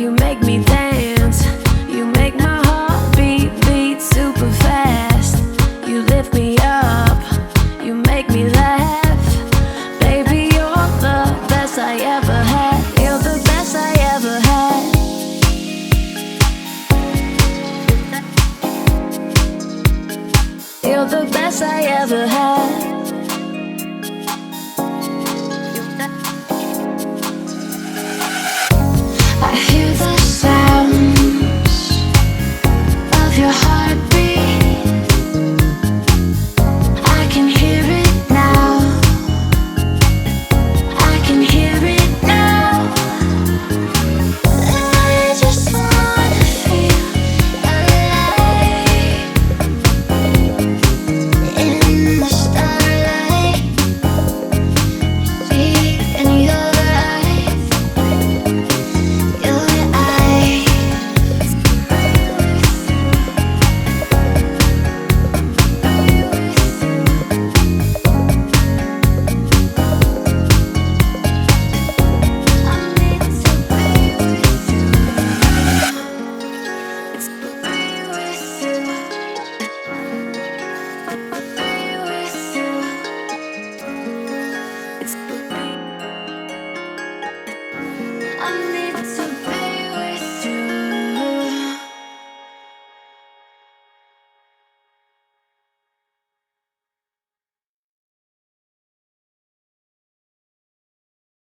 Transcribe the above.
You make me dance. You make my heart beat super fast. You lift me up. You make me laugh. Baby, you're the best I ever had. You're the best I ever had. You're the best I ever had. I hear the sounds of your heartbeat. I can hear it now. I can hear it now. I just wanna feel alive in the starlight. See in your eyes, your eyes. I need to be with you. It's to be with you. Be with you. It's to be. I need to be